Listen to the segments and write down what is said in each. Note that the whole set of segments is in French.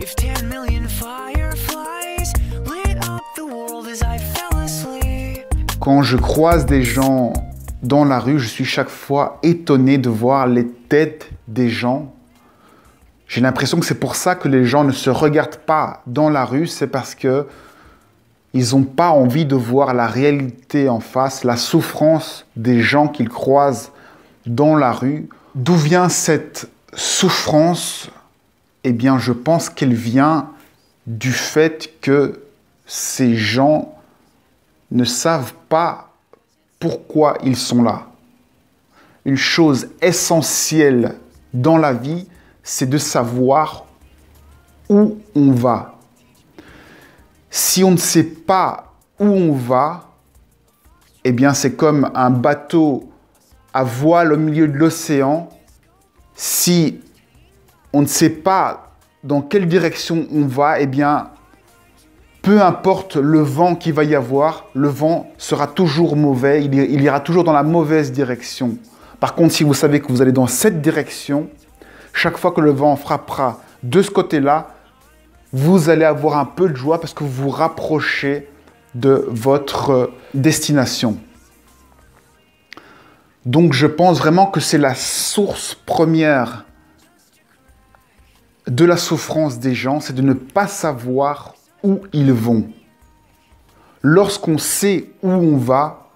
If 10 million fireflies lit up the world as I fell asleep. Quand je croise des gens dans la rue, je suis chaque fois étonné de voir les têtes des gens. J'ai l'impression que c'est pour ça que les gens ne se regardent pas dans la rue, c'est parce que ils n'ont pas envie de voir la réalité en face, la souffrance des gens qu'ils croisent dans la rue. D'où vient cette souffrance? Eh bien, je pense qu'elle vient du fait que ces gens ne savent pas pourquoi ils sont là. Une chose essentielle dans la vie, c'est de savoir où on va. Si on ne sait pas où on va, eh bien c'est comme un bateau à voile au milieu de l'océan. Si on ne sait pas dans quelle direction on va, eh bien peu importe le vent qu'il va y avoir, le vent sera toujours mauvais, il ira toujours dans la mauvaise direction. Par contre, si vous savez que vous allez dans cette direction, chaque fois que le vent frappera de ce côté-là, vous allez avoir un peu de joie parce que vous vous rapprochez de votre destination. Donc, je pense vraiment que c'est la source première de la souffrance des gens, c'est de ne pas savoir où ils vont. Lorsqu'on sait où on va,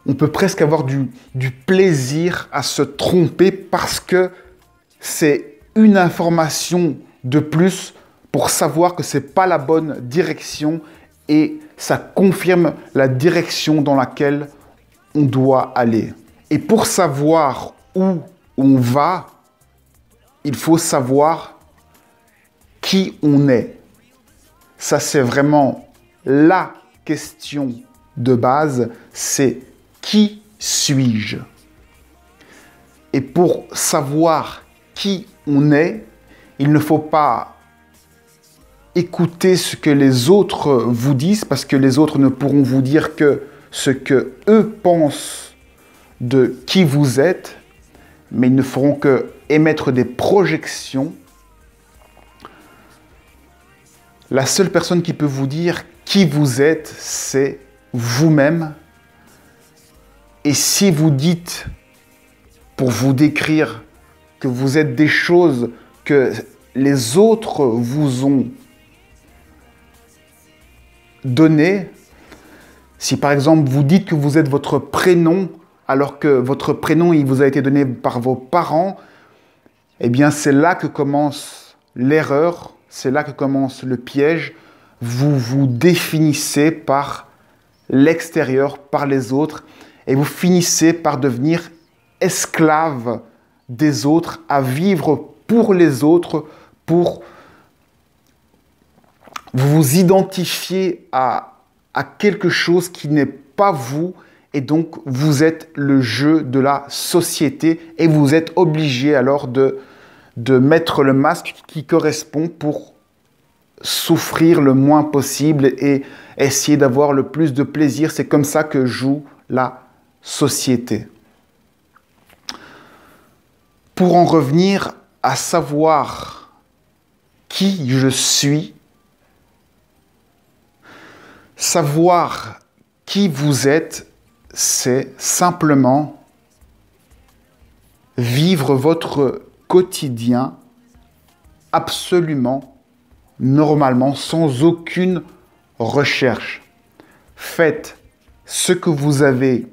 on peut presque avoir du plaisir à se tromper parce que c'est une information de plus pour savoir que ce n'est pas la bonne direction et ça confirme la direction dans laquelle on doit aller. Et pour savoir où on va, il faut savoir qui on est. Ça, c'est vraiment la question de base, c'est qui suis-je? Et pour savoir qui on est, il ne faut pas écouter ce que les autres vous disent, parce que les autres ne pourront vous dire que ce que eux pensent de qui vous êtes, mais ils ne feront que émettre des projections. La seule personne qui peut vous dire qui vous êtes, c'est vous-même. Et si vous dites, pour vous décrire, que vous êtes des choses que les autres vous ont données, si par exemple vous dites que vous êtes votre prénom, alors que votre prénom il vous a été donné par vos parents, eh bien c'est là que commence l'erreur, c'est là que commence le piège. Vous vous définissez par l'extérieur, par les autres, et vous finissez par devenir esclave des autres, à vivre pour les autres, pour vous identifier à quelque chose qui n'est pas vous, et donc vous êtes le jeu de la société, et vous êtes obligé alors de mettre le masque qui correspond pour souffrir le moins possible et essayer d'avoir le plus de plaisir. C'est comme ça que joue la société. Pour en revenir à savoir qui je suis, savoir qui vous êtes, c'est simplement vivre votre quotidien absolument normalement, sans aucune recherche. Faites ce que vous avez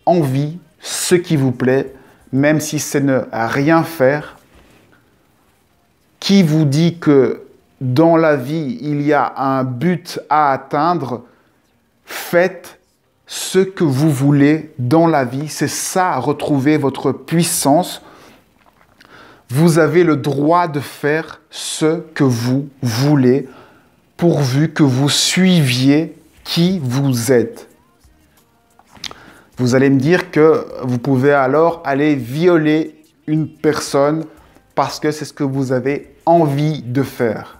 envie, ce qui vous plaît, même si c'est ne rien faire. Qui vous dit que dans la vie, il y a un but à atteindre? Faites ce que vous voulez dans la vie. C'est ça, retrouver votre puissance. Vous avez le droit de faire ce que vous voulez, pourvu que vous suiviez qui vous êtes. Vous allez me dire que vous pouvez alors aller violer une personne parce que c'est ce que vous avez envie de faire.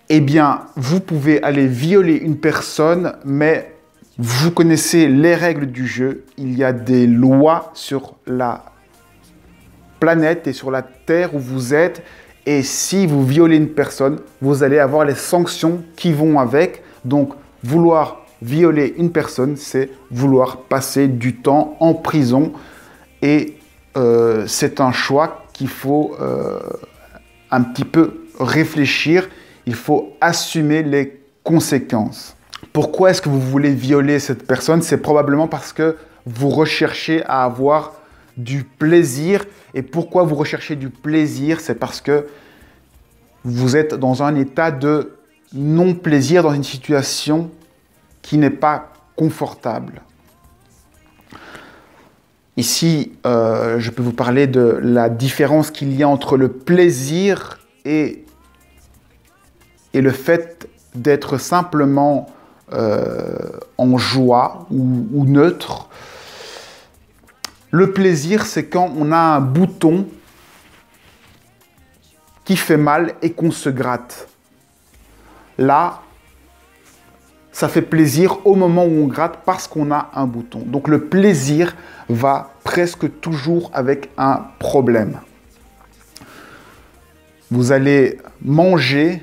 Eh bien, vous pouvez aller violer une personne, mais vous connaissez les règles du jeu. Il y a des lois sur la planète et sur la terre où vous êtes, Et si vous violez une personne, vous allez avoir les sanctions qui vont avec. Donc, vouloir violer une personne, c'est vouloir passer du temps en prison. Et c'est un choix qu'il faut un petit peu réfléchir. Il faut assumer les conséquences. Pourquoi est-ce que vous voulez violer cette personne? C'est probablement parce que vous recherchez à avoir du plaisir. Et pourquoi vous recherchez du plaisir? C'est parce que vous êtes dans un état de non-plaisir, dans une situation qui n'est pas confortable. Ici, je peux vous parler de la différence qu'il y a entre le plaisir et le fait d'être simplement en joie ou neutre. Le plaisir, c'est quand on a un bouton qui fait mal et qu'on se gratte. Là, ça fait plaisir au moment où on gratte parce qu'on a un bouton. Donc le plaisir va presque toujours avec un problème. Vous allez manger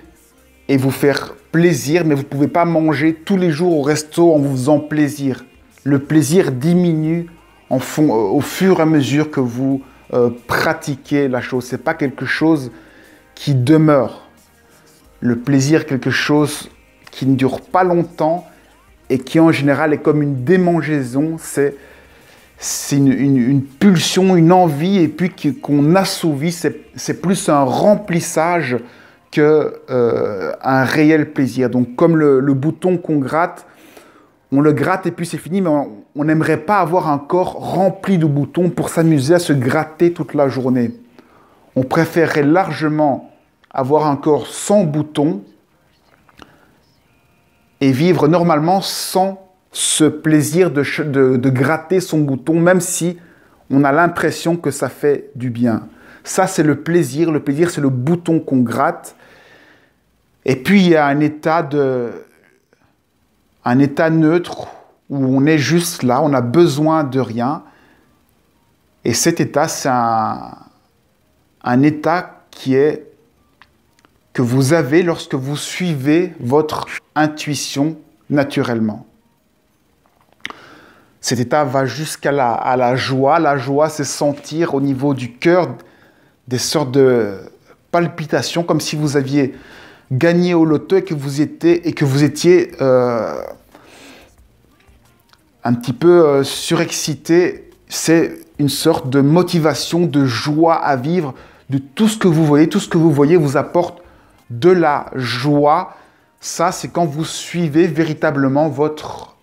et vous faire plaisir, mais vous ne pouvez pas manger tous les jours au resto en vous faisant plaisir. Le plaisir diminue au fur et à mesure que vous pratiquez la chose. Ce n'est pas quelque chose qui demeure. Le plaisir est quelque chose qui ne dure pas longtemps et qui en général est comme une démangeaison. C'est une pulsion, une envie et puis qu'on assouvit. C'est plus un remplissage qu'un réel plaisir. Donc comme le bouton qu'on gratte, on le gratte et puis c'est fini, mais on n'aimerait pas avoir un corps rempli de boutons pour s'amuser à se gratter toute la journée. On préférerait largement avoir un corps sans boutons et vivre normalement sans ce plaisir de gratter son bouton, même si on a l'impression que ça fait du bien. Ça, c'est le plaisir. Le plaisir, c'est le bouton qu'on gratte. Et puis, il y a un état neutre où on est juste là, on n'a besoin de rien. Et cet état, c'est un état que vous avez lorsque vous suivez votre intuition naturellement. Cet état va jusqu'à la joie. La joie, c'est sentir au niveau du cœur des sortes de palpitations, comme si vous aviez gagné au loto et que vous étiez un petit peu surexcité. C'est une sorte de motivation, de joie à vivre, de tout ce que vous voyez. Tout ce que vous voyez vous apporte de la joie. Ça, c'est quand vous suivez véritablement votre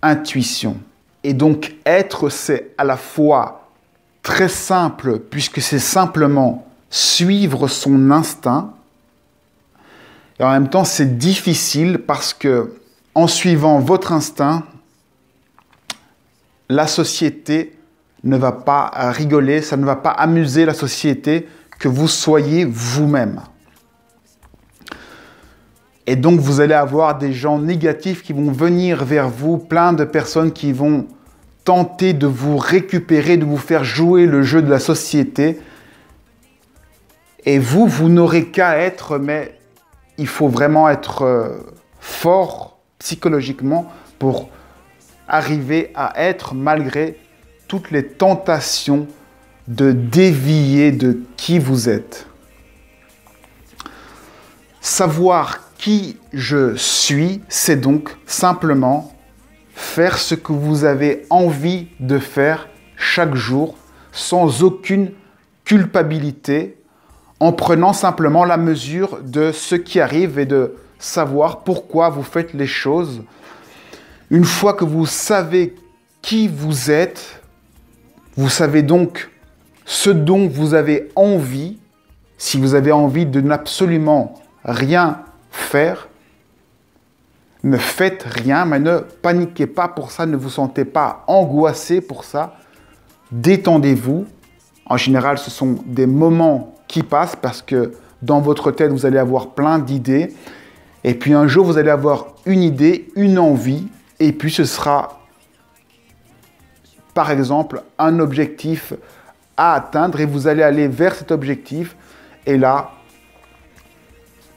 intuition. Et donc, être, c'est à la fois très simple, puisque c'est simplement suivre son instinct. Et en même temps, c'est difficile parce que, en suivant votre instinct, la société ne va pas rigoler, ça ne va pas amuser la société que vous soyez vous-même. Et donc, vous allez avoir des gens négatifs qui vont venir vers vous, plein de personnes qui vont tenter de vous récupérer, de vous faire jouer le jeu de la société. Et vous n'aurez qu'à être, mais il faut vraiment être fort psychologiquement pour arriver à être, malgré toutes les tentations de dévier de qui vous êtes. Savoir qui je suis, c'est donc simplement faire ce que vous avez envie de faire chaque jour, sans aucune culpabilité, en prenant simplement la mesure de ce qui arrive et de savoir pourquoi vous faites les choses. Une fois que vous savez qui vous êtes, vous savez donc ce dont vous avez envie. Si vous avez envie de n'absolument rien faire, ne faites rien, mais ne paniquez pas pour ça, ne vous sentez pas angoissé pour ça. Détendez-vous. En général, ce sont des moments qui passent parce que dans votre tête, vous allez avoir plein d'idées. Et puis un jour, vous allez avoir une idée, une envie. Et puis ce sera, par exemple, un objectif à atteindre. Et vous allez aller vers cet objectif. Et là,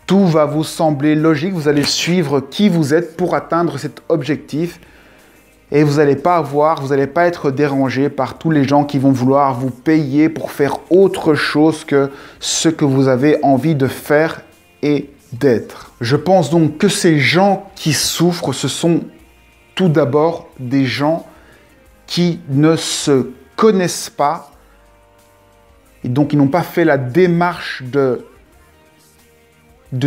Tout va vous sembler logique, vous allez suivre qui vous êtes pour atteindre cet objectif et vous n'allez pas être dérangé par tous les gens qui vont vouloir vous payer pour faire autre chose que ce que vous avez envie de faire et d'être. Je pense donc que ces gens qui souffrent, ce sont tout d'abord des gens qui ne se connaissent pas et donc ils n'ont pas fait la démarche de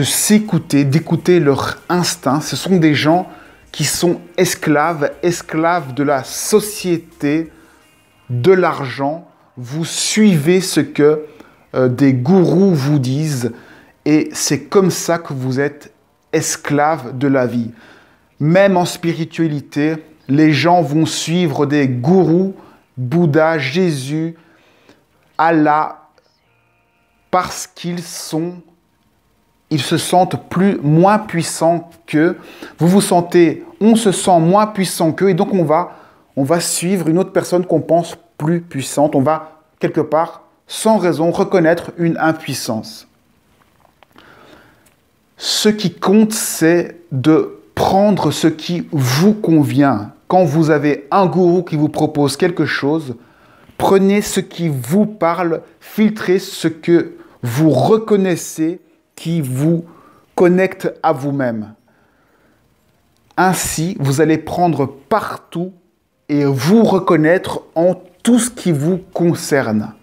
s'écouter, d'écouter leur instinct. Ce sont des gens qui sont esclaves de la société, de l'argent. Vous suivez ce que des gourous vous disent et c'est comme ça que vous êtes esclave de la vie. Même en spiritualité, les gens vont suivre des gourous, Bouddha, Jésus, Allah, parce qu'ils se sentent moins puissants qu'eux. On se sent moins puissant qu'eux et donc on va suivre une autre personne qu'on pense plus puissante. On va, quelque part, sans raison, reconnaître une impuissance. Ce qui compte, c'est de prendre ce qui vous convient. Quand vous avez un gourou qui vous propose quelque chose, prenez ce qui vous parle, filtrez ce que vous reconnaissez qui vous connecte à vous-même. Ainsi, vous allez prendre partout et vous reconnaître en tout ce qui vous concerne.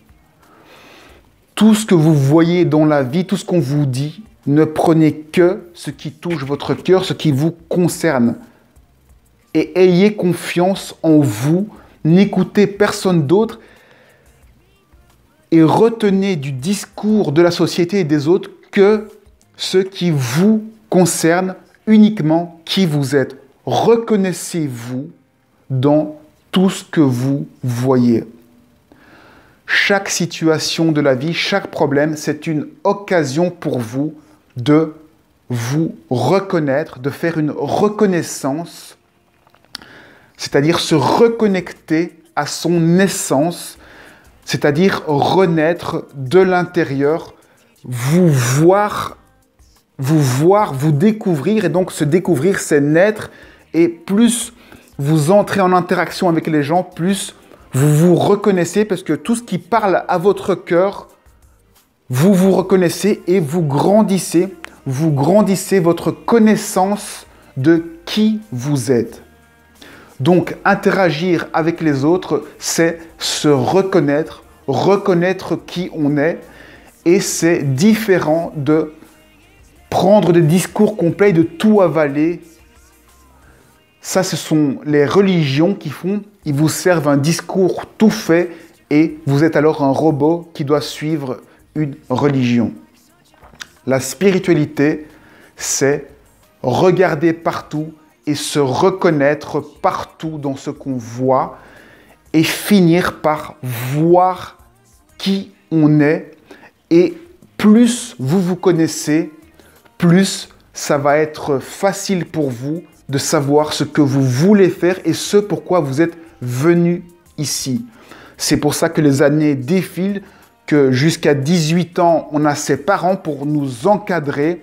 Tout ce que vous voyez dans la vie, tout ce qu'on vous dit, ne prenez que ce qui touche votre cœur, ce qui vous concerne. Et ayez confiance en vous, n'écoutez personne d'autre et retenez du discours de la société et des autres que ce qui vous concerne, uniquement qui vous êtes. Reconnaissez-vous dans tout ce que vous voyez. Chaque situation de la vie, chaque problème, c'est une occasion pour vous de vous reconnaître, de faire une reconnaissance, c'est-à-dire se reconnecter à son essence, c'est-à-dire renaître de l'intérieur, vous découvrir, et donc se découvrir, c'est naître, et plus vous entrez en interaction avec les gens, plus vous vous reconnaissez, parce que tout ce qui parle à votre cœur, vous vous reconnaissez et vous grandissez votre connaissance de qui vous êtes. Donc, interagir avec les autres, c'est se reconnaître qui on est, et c'est différent de prendre des discours complets, de tout avaler. Ça, ce sont les religions qui font, ils vous servent un discours tout fait et vous êtes alors un robot qui doit suivre une religion. La spiritualité, c'est regarder partout et se reconnaître partout dans ce qu'on voit et finir par voir qui on est. Et plus vous vous connaissez, plus ça va être facile pour vous de savoir ce que vous voulez faire et ce pourquoi vous êtes venu ici. C'est pour ça que les années défilent, que jusqu'à 18 ans, on a ses parents pour nous encadrer,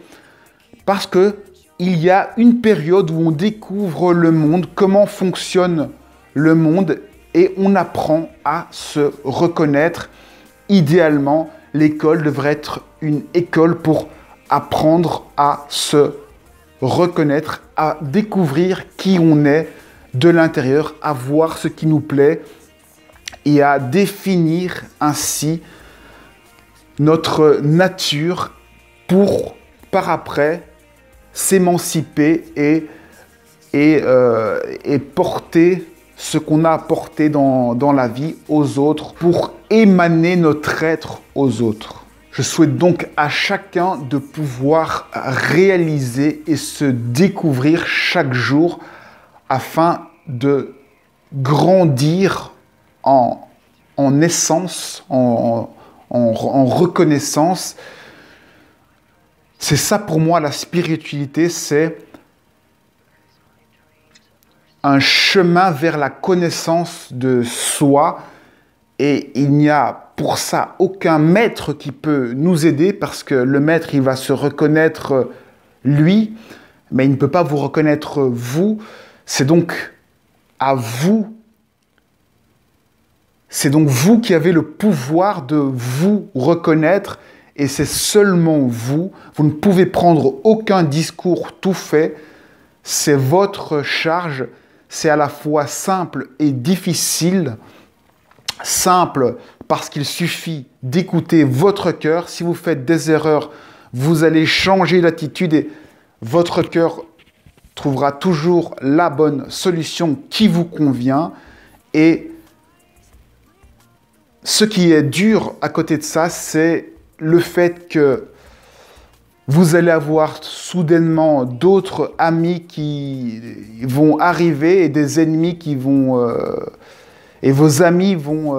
parce que il y a une période où on découvre le monde, comment fonctionne le monde, et on apprend à se reconnaître. Idéalement, l'école devrait être une école pour apprendre à se reconnaître, à découvrir qui on est de l'intérieur, à voir ce qui nous plaît et à définir ainsi notre nature pour, par après, s'émanciper et porter ce qu'on a apporté dans la vie aux autres, pour émaner notre être aux autres. Je souhaite donc à chacun de pouvoir réaliser et se découvrir chaque jour afin de grandir en essence, en reconnaissance. C'est ça pour moi la spiritualité, c'est un chemin vers la connaissance de soi, et il n'y a pour ça aucun maître qui peut nous aider parce que le maître, il va se reconnaître lui, mais il ne peut pas vous reconnaître vous. C'est donc à vous. C'est donc vous qui avez le pouvoir de vous reconnaître et c'est seulement vous. Vous ne pouvez prendre aucun discours tout fait. C'est votre charge. C'est à la fois simple et difficile. Simple parce qu'il suffit d'écouter votre cœur. Si vous faites des erreurs, vous allez changer d'attitude et votre cœur trouvera toujours la bonne solution qui vous convient. Et ce qui est dur à côté de ça, c'est le fait que vous allez avoir soudainement d'autres amis qui vont arriver et des ennemis qui vont... et vos amis vont...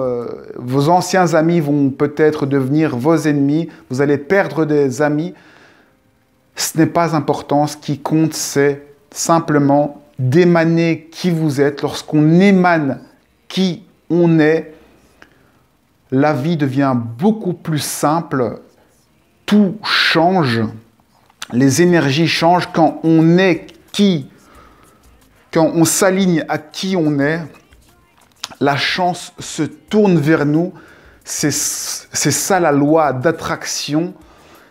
vos anciens amis vont peut-être devenir vos ennemis. Vous allez perdre des amis. Ce n'est pas important. Ce qui compte, c'est simplement d'émaner qui vous êtes. Lorsqu'on émane qui on est, la vie devient beaucoup plus simple. Tout change. Les énergies changent quand on est qui, quand on s'aligne à qui on est. La chance se tourne vers nous. C'est ça la loi d'attraction.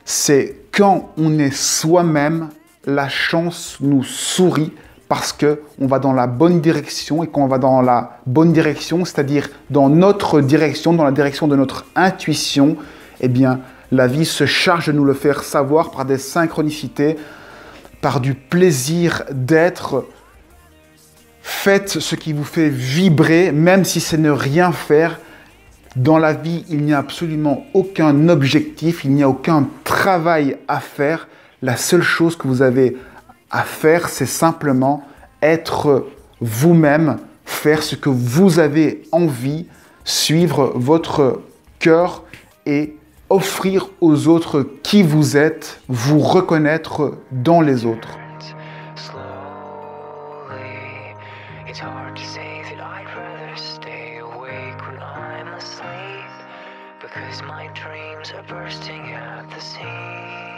C'est quand on est soi-même, la chance nous sourit parce qu'on va dans la bonne direction. Et quand on va dans la bonne direction, c'est-à-dire dans notre direction, dans la direction de notre intuition, eh bien, la vie se charge de nous le faire savoir par des synchronicités, par du plaisir d'être. Faites ce qui vous fait vibrer, même si c'est ne rien faire. Dans la vie, il n'y a absolument aucun objectif, il n'y a aucun travail à faire. La seule chose que vous avez à faire, c'est simplement être vous-même, faire ce que vous avez envie, suivre votre cœur et offrir aux autres qui vous êtes, vous reconnaître dans les autres. It's hard to say that I'd rather stay awake when I'm asleep, because my dreams are bursting at the seams.